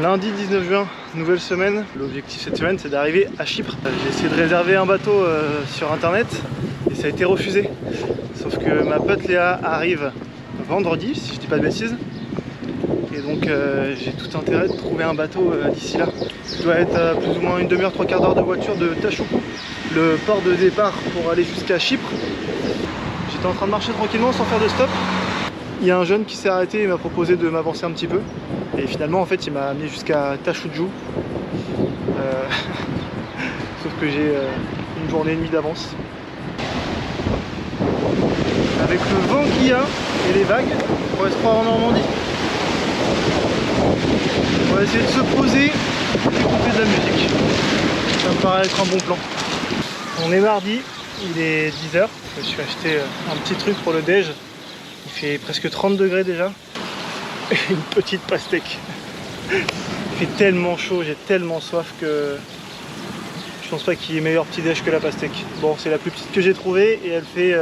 Lundi 19 juin, nouvelle semaine. L'objectif cette semaine, c'est d'arriver à Chypre. J'ai essayé de réserver un bateau sur internet et ça a été refusé. Sauf que ma pote Léa arrive vendredi, si je dis pas de bêtises. Et donc j'ai tout intérêt de trouver un bateau d'ici là. Il doit être à plus ou moins une demi-heure, trois quarts d'heure de voiture de Tachoukou, le port de départ pour aller jusqu'à Chypre. J'étais en train de marcher tranquillement sans faire de stop. Il y a un jeune qui s'est arrêté et m'a proposé de m'avancer un petit peu. Et finalement, en fait, il m'a amené jusqu'à Tachoukou. Sauf que j'ai une journée et demie d'avance. Avec le vent qu'il y a et les vagues, on pourrait se croire en Normandie. On va essayer de se poser et écouter de la musique. Ça me paraît être un bon plan. On est mardi, il est 10h. Je me suis acheté un petit truc pour le déj. Il fait presque 30 degrés déjà. Et une petite pastèque. Il fait tellement chaud, j'ai tellement soif que je pense pas qu'il y ait meilleur petit déj que la pastèque. Bon, c'est la plus petite que j'ai trouvée et elle fait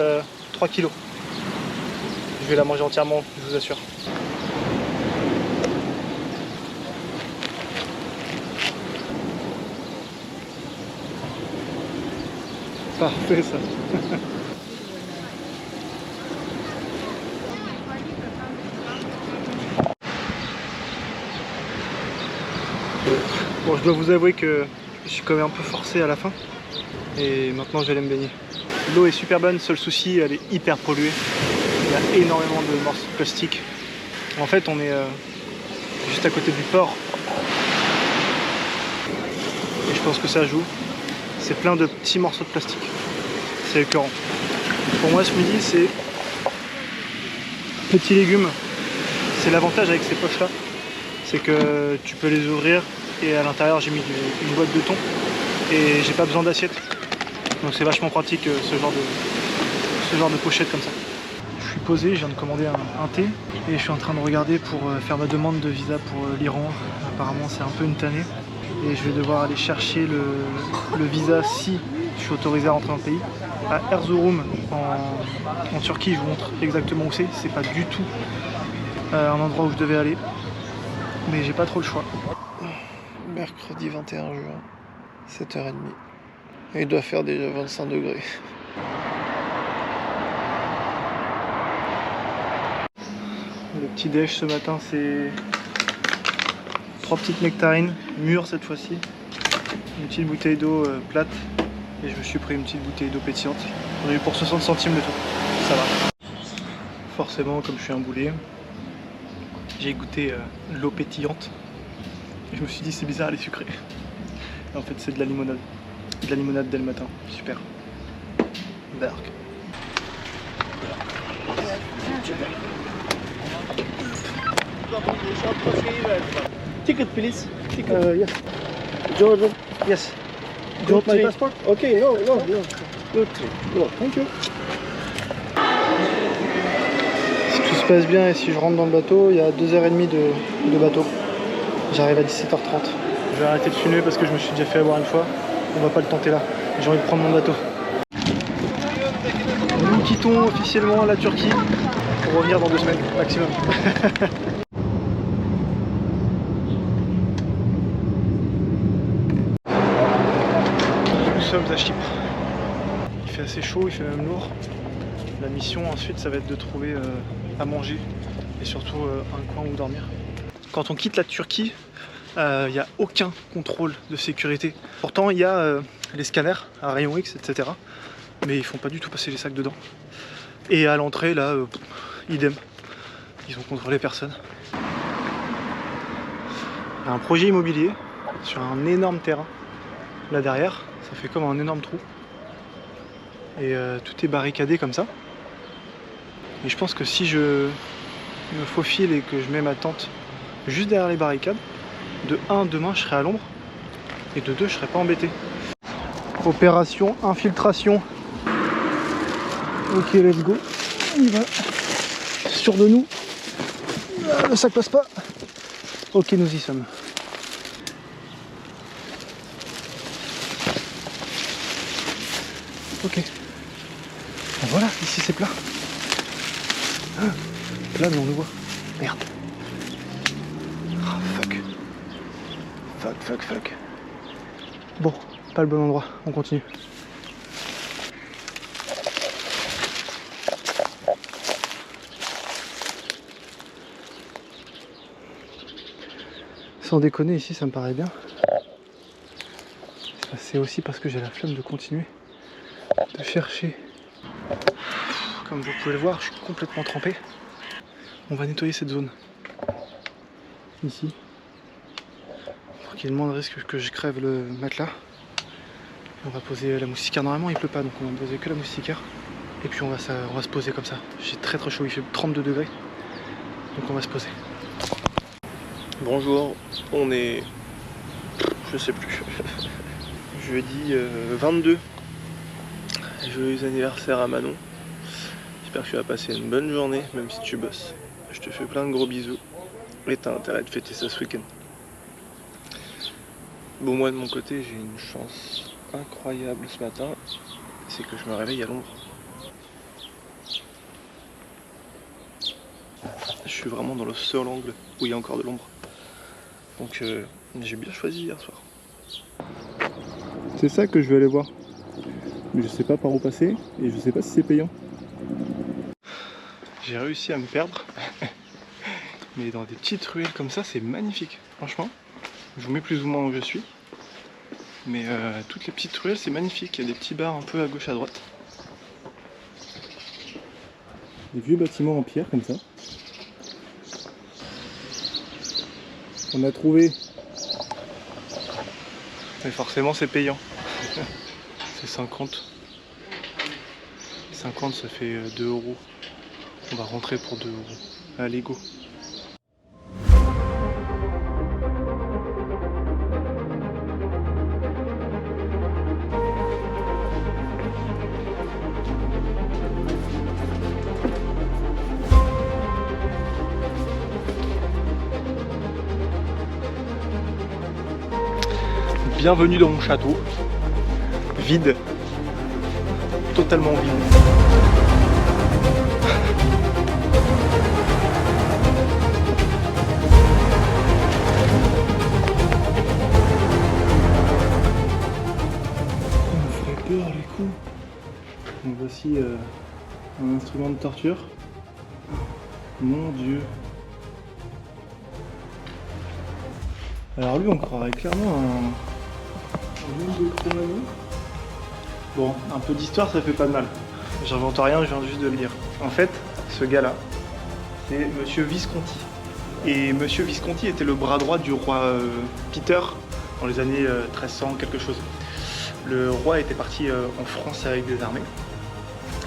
3 kg. Je vais la manger entièrement, je vous assure. Parfait ça. Bon, je dois vous avouer que je suis quand même un peu forcé à la fin. Et maintenant je vais aller me baigner. L'eau est super bonne, seul souci, elle est hyper polluée. Il y a énormément de morceaux de plastique. En fait, on est juste à côté du port. Et je pense que ça joue. C'est plein de petits morceaux de plastique. C'est écœurant. Pour moi, ce midi, c'est petits légumes. C'est l'avantage avec ces poches-là. C'est que tu peux les ouvrir et à l'intérieur, j'ai mis une boîte de thon. Et j'ai pas besoin d'assiette. Donc c'est vachement pratique ce genre de pochette comme ça. Je suis posé, je viens de commander un thé et je suis en train de regarder pour faire ma demande de visa pour l'Iran. Apparemment c'est un peu une tannée et je vais devoir aller chercher le visa si je suis autorisé à rentrer dans le pays. À Erzurum en Turquie, je vous montre exactement où c'est. C'est pas du tout un endroit où je devais aller, mais j'ai pas trop le choix. Mercredi 21 juin, 7h30. Et il doit faire déjà 25 degrés. Le petit déj ce matin, c'est 3 petites nectarines, mûres cette fois-ci, une petite bouteille d'eau plate, et je me suis pris une petite bouteille d'eau pétillante. On a eu pour 60 centimes le tout, ça va. Forcément, comme je suis un boulet, j'ai goûté l'eau pétillante, et je me suis dit c'est bizarre, elle est sucrée. Et en fait c'est de la limonade. De la limonade dès le matin, super. Dark. Ticket please. Ticket. Yes. Jordan. Yes. Do you want my passport? Okay, no. Good. No, thank you. Si tout se passe bien et si je rentre dans le bateau, il y a 2h30 de bateau. J'arrive à 17h30. Je vais arrêter de filmer parce que je me suis déjà fait avoir une fois. On va pas le tenter là. J'ai envie de prendre mon bateau. Nous quittons officiellement la Turquie pour revenir dans 2 semaines maximum. Nous sommes à Chypre. Il fait assez chaud, il fait même lourd. La mission ensuite, ça va être de trouver à manger et surtout un coin où dormir. Quand on quitte la Turquie, il n'y a aucun contrôle de sécurité. Pourtant, il y a les scanners à rayon X, etc. Mais ils font pas du tout passer les sacs dedans. Et à l'entrée, là, idem. Ils ont contrôlé personne. Il y a un projet immobilier sur un énorme terrain. Là derrière, ça fait comme un énorme trou. Et tout est barricadé comme ça. Et je pense que si je me faufile et que je mets ma tente juste derrière les barricades, de 1, demain je serai à l'ombre, et de 2, je serai pas embêté. Opération infiltration. Ok, let's go. On y va. Sûr de nous. Le sac passe pas. Ok, nous y sommes. Ok. Ben voilà, ici c'est plat. Plat, mais on le voit. Merde. Ah, fuck. Fuck. Bon, pas le bon endroit, on continue. Sans déconner, ici ça me paraît bien. C'est aussi parce que j'ai la flemme de continuer de chercher. Comme vous pouvez le voir, je suis complètement trempé. On va nettoyer cette zone. Ici. Pour qu'il y ait le moins de risque que je crève le matelas. On va poser la moustiquaire. Normalement il pleut pas, donc on va poser que la moustiquaire. Et puis on va se poser comme ça. J'ai très chaud, il fait 32 degrés. Donc on va se poser. Bonjour, on est... je sais plus. Jeudi 22. Joyeux anniversaire à Manon. J'espère que tu vas passer une bonne journée, même si tu bosses. Je te fais plein de gros bisous. Et t'as intérêt de fêter ça ce week-end. Bon, moi de mon côté, j'ai une chance incroyable ce matin. C'est que je me réveille à l'ombre. Je suis vraiment dans le seul angle où il y a encore de l'ombre. Donc j'ai bien choisi hier soir. C'est ça que je vais aller voir. Mais je sais pas par où passer et je sais pas si c'est payant. J'ai réussi à me perdre. Mais dans des petites ruelles comme ça, c'est magnifique. Franchement, je vous mets plus ou moins où je suis. Mais toutes les petites ruelles, c'est magnifique. Il y a des petits bars un peu à gauche à droite. Des vieux bâtiments en pierre comme ça. On a trouvé. Mais forcément c'est payant. C'est 50. 50 ça fait 2 €. On va rentrer pour 2 €. Allez go. Bienvenue dans mon château, vide, totalement vide. On me ferait peur les coups. Donc voici un instrument de torture. Mon Dieu. Alors lui on croirait clairement un monde de Cro-Magnon. Bon, un peu d'histoire ça fait pas de mal. J'invente rien, je viens juste de le lire. En fait, ce gars-là, c'est Monsieur Visconti. Et Monsieur Visconti était le bras droit du roi Peter dans les années 1300 quelque chose. Le roi était parti en France avec des armées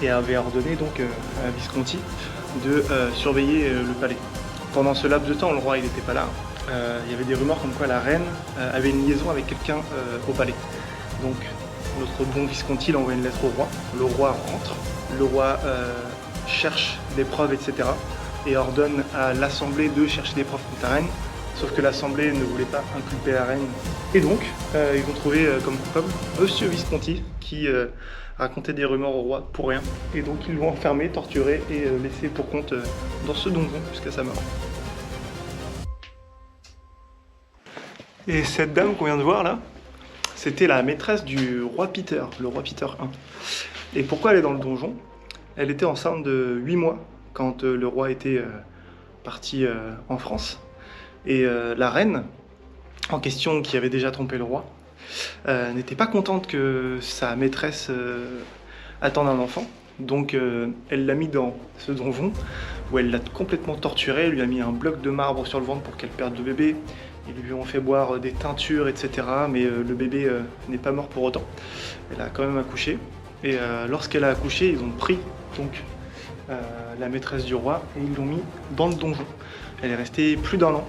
et avait ordonné donc à Visconti de surveiller le palais. Pendant ce laps de temps, le roi il n'était pas là. Il y avait des rumeurs comme quoi la reine avait une liaison avec quelqu'un au palais. Donc notre bon Visconti il envoie une lettre au roi. Le roi rentre, le roi cherche des preuves, etc. et ordonne à l'assemblée de chercher des preuves contre la reine. Sauf que l'assemblée ne voulait pas inculper la reine. Et donc, ils ont trouvé comme coupable Monsieur Visconti qui racontait des rumeurs au roi pour rien. Et donc ils l'ont enfermé, torturé et laissé pour compte dans ce donjon jusqu'à sa mort. Et cette dame qu'on vient de voir là, c'était la maîtresse du roi Peter, le roi Peter I. Et pourquoi elle est dans le donjon? Elle était enceinte de 8 mois quand le roi était parti en France. Et la reine en question, qui avait déjà trompé le roi, n'était pas contente que sa maîtresse attende un enfant. Donc elle l'a mis dans ce donjon où elle l'a complètement torturé, elle lui a mis un bloc de marbre sur le ventre pour qu'elle perde le bébé. Ils lui ont fait boire des teintures, etc. Mais le bébé n'est pas mort pour autant. Elle a quand même accouché. Et lorsqu'elle a accouché, ils ont pris donc la maîtresse du roi et ils l'ont mis dans le donjon. Elle est restée plus d'1 an.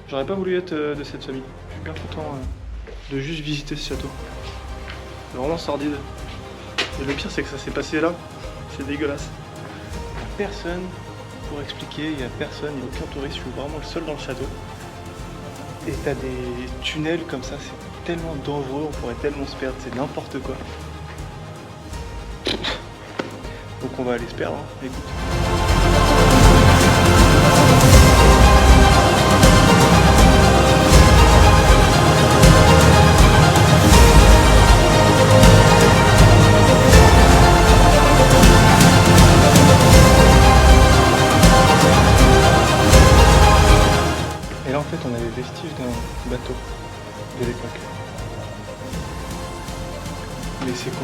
J'aurais pas voulu être de cette famille. Je suis bien content de juste visiter ce château. C'est vraiment sordide. Et le pire, c'est que ça s'est passé là. C'est dégueulasse. Il n'y a personne pour expliquer, il n'y a personne, il n'y a aucun touriste. Je suis vraiment le seul dans le château. Et t'as des tunnels comme ça, c'est tellement dangereux, on pourrait tellement se perdre, c'est n'importe quoi. Donc on va aller se perdre, hein. Écoute.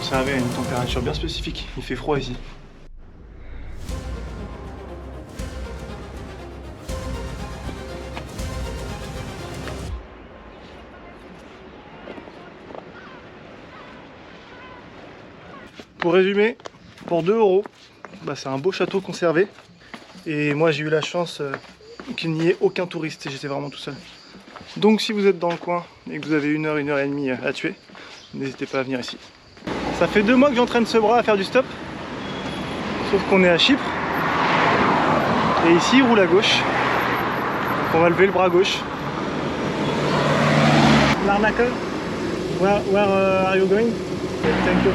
conservé à une température bien spécifique. Il fait froid ici. Pour résumer, pour 2 €, bah, c'est un beau château conservé. Et moi j'ai eu la chance qu'il n'y ait aucun touriste et j'étais vraiment tout seul. Donc si vous êtes dans le coin et que vous avez 1 heure, 1 heure et demie à tuer, n'hésitez pas à venir ici. Ça fait 2 mois que j'entraîne ce bras à faire du stop. Sauf qu'on est à Chypre. Et ici il roule à gauche. Donc on va lever le bras gauche. Larnaca, where are you going? Thank you.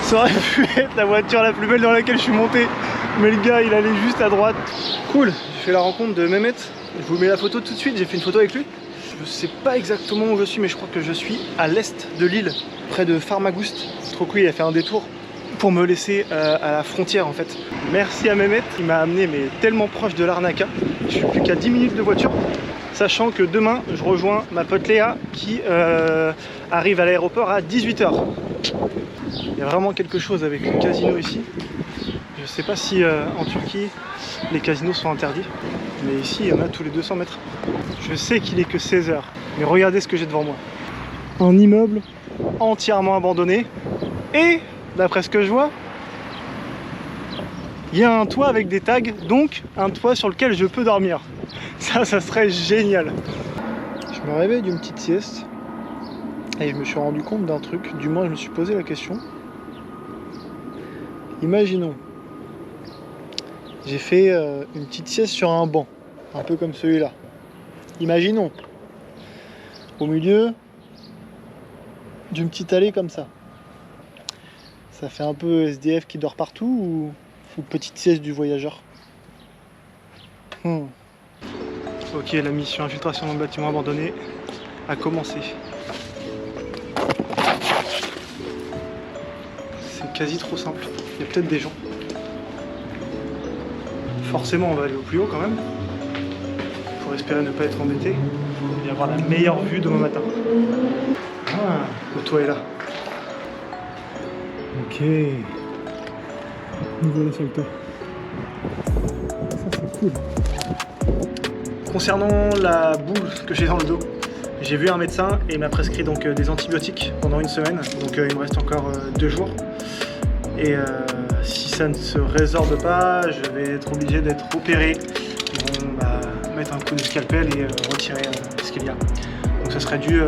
Ça aurait pu être la voiture la plus belle dans laquelle je suis monté. Mais le gars il allait juste à droite. Cool, j'ai fait la rencontre de Mehmet. Je vous mets la photo tout de suite, j'ai fait une photo avec lui. Je sais pas exactement où je suis mais je crois que je suis à l'est de l'île, près de Farmagoust. Trop cool, il a fait un détour pour me laisser à la frontière en fait. Merci à Mehmet, il m'a amené mais tellement proche de Larnaca. Je suis plus qu'à 10 minutes de voiture. Sachant que demain je rejoins ma pote Léa qui arrive à l'aéroport à 18 h. Il y a vraiment quelque chose avec le casino ici. Je sais pas si en Turquie les casinos sont interdits, mais ici il y en a tous les 200 mètres. Je sais qu'il est que 16 h, mais regardez ce que j'ai devant moi. Un immeuble entièrement abandonné et d'après ce que je vois, il y a un toit avec des tags, donc un toit sur lequel je peux dormir. Ça serait génial. Je me réveille d'une petite sieste et je me suis rendu compte d'un truc, du moins je me suis posé la question. Imaginons, j'ai fait une petite sieste sur un banc, un peu comme celui-là. Imaginons, au milieu d'une petite allée comme ça. Ça fait un peu SDF qui dort partout ou petite sieste du voyageur. Ok, la mission infiltration dans le bâtiment abandonné a commencé. C'est quasi trop simple. Il y a peut-être des gens. Forcément, on va aller au plus haut quand même. Pour espérer ne pas être embêté et avoir la meilleure vue demain matin. Ah, le toit est là. Ok. Nous voilà sur le toit. Ça c'est cool. Concernant la boule que j'ai dans le dos, j'ai vu un médecin et il m'a prescrit donc des antibiotiques pendant 1 semaine. Donc il me reste encore 2 jours. Et si ça ne se résorbe pas, je vais être obligé d'être opéré. Ils vont mettre un coup de scalpel et retirer ce qu'il y a. Donc ça serait dû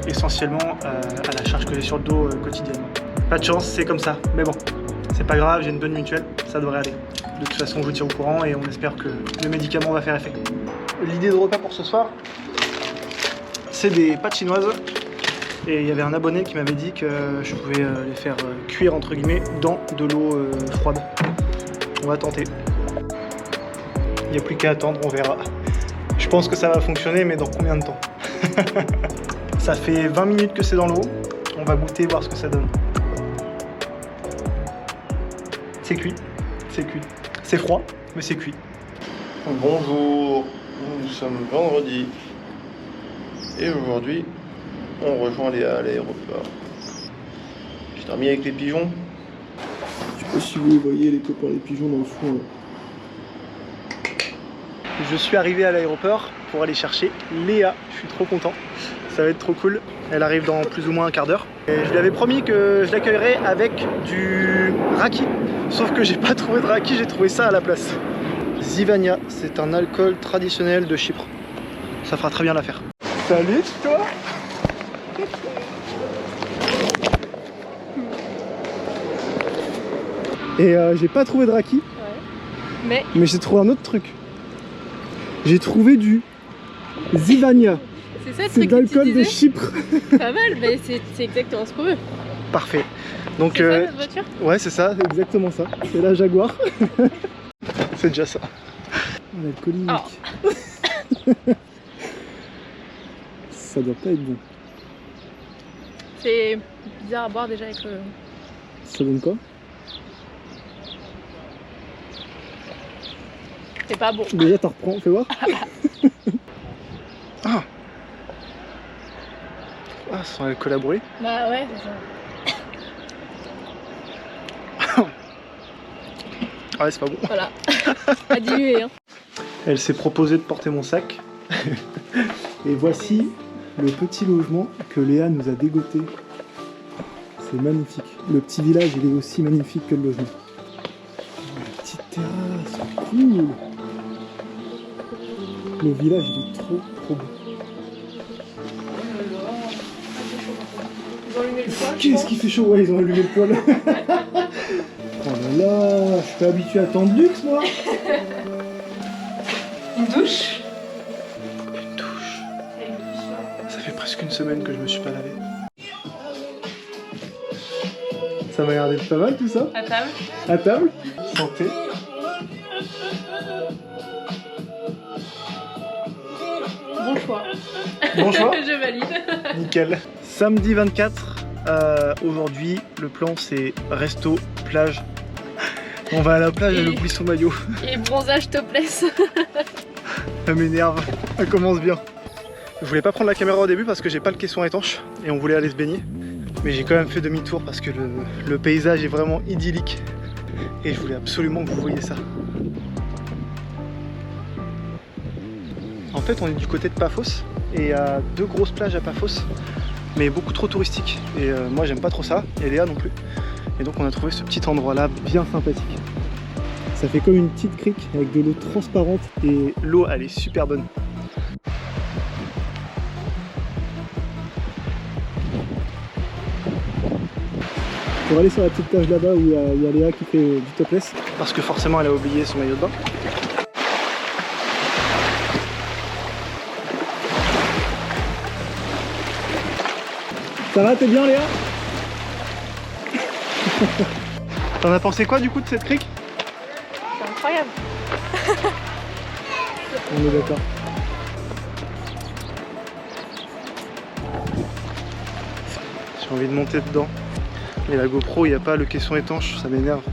essentiellement à la charge que j'ai sur le dos quotidiennement. Pas de chance, c'est comme ça. Mais bon, c'est pas grave, j'ai une bonne mutuelle, ça devrait aller. De toute façon, je vous tiens au courant et on espère que le médicament va faire effet. L'idée de repas pour ce soir, c'est des pâtes chinoises. Et il y avait un abonné qui m'avait dit que je pouvais les faire cuire entre guillemets dans de l'eau froide. On va tenter. Il n'y a plus qu'à attendre, on verra. Je pense que ça va fonctionner, mais dans combien de temps? Ça fait 20 minutes que c'est dans l'eau. On va goûter, voir ce que ça donne. C'est cuit, c'est cuit. C'est froid, mais c'est cuit. Bonjour, nous sommes vendredi. Et aujourd'hui, on rejoint Léa à l'aéroport. J'ai dormi avec les pigeons. Je sais pas si vous voyez les copains, les pigeons dans le fond. Là. Je suis arrivé à l'aéroport pour aller chercher Léa. Je suis trop content. Ça va être trop cool. Elle arrive dans plus ou moins un quart d'heure. Et je lui avais promis que je l'accueillerais avec du raki. Sauf que j'ai pas trouvé de raki, j'ai trouvé ça à la place. Zivania, c'est un alcool traditionnel de Chypre. Ça fera très bien l'affaire. Salut toi. Et j'ai pas trouvé de raki. Ouais. Mais j'ai trouvé un autre truc. J'ai trouvé du Zivania. C'est ça le C'est truc d'alcool de Chypre. Pas mal, mais c'est exactement ce qu'on veut. Parfait. Donc C'est ça notre voiture? ouais, c'est ça, c'est exactement ça. C'est la Jaguar. C'est déjà ça. L'alcoolique. Oh. Ça doit pas être bon. C'est bizarre à boire déjà avec le... Ça donne quoi? C'est pas bon. Déjà t'en reprends, fais voir. Ah. Ah, ça sent l'alcool à brûler. Bah ouais, c'est ça. Ah ouais, c'est pas bon. Voilà. À diluer, hein. Elle s'est proposé de porter mon sac. Et voici le petit logement que Léa nous a dégoté. C'est magnifique. Le petit village, il est aussi magnifique que le logement. La petite terrasse, cool. Le village, il est trop beau. Ils ont allumé le poêle. Qu'est-ce qui fait chaud? Ouais, ils ont allumé le poêle. Oh là là, je suis pas habitué à tant de luxe, moi. Une douche. Une douche. Ça fait presque une semaine que je me suis pas lavé. Ça m'a l'air d'être pas mal tout ça. À table. À table. Santé. Bon choix. Bon choix. Je valide. Nickel. Samedi 24, aujourd'hui le plan c'est resto, plage. On va à la plage, elle oublie son maillot. Et bronzage topless. Ça m'énerve, elle commence bien. Je voulais pas prendre la caméra au début parce que j'ai pas le caisson étanche et on voulait aller se baigner. Mais j'ai quand même fait demi-tour parce que le paysage est vraiment idyllique. Et je voulais absolument que vous voyiez ça. En fait on est du côté de Paphos et il y a 2 grosses plages à Paphos. Mais beaucoup trop touristiques. Et moi j'aime pas trop ça, et Léa non plus. Et donc on a trouvé ce petit endroit là bien sympathique. Ça fait comme une petite crique avec de l'eau transparente. Et l'eau elle est super bonne. Pour aller sur la petite plage là-bas où il y a Léa qui fait du topless. Parce que forcément elle a oublié son maillot de bain. Ça va, t'es bien Léa? T'en as pensé quoi du coup de cette crique? C'est incroyable. On est d'accord. J'ai envie de monter dedans. Mais la GoPro, il n'y a pas le caisson étanche, ça m'énerve.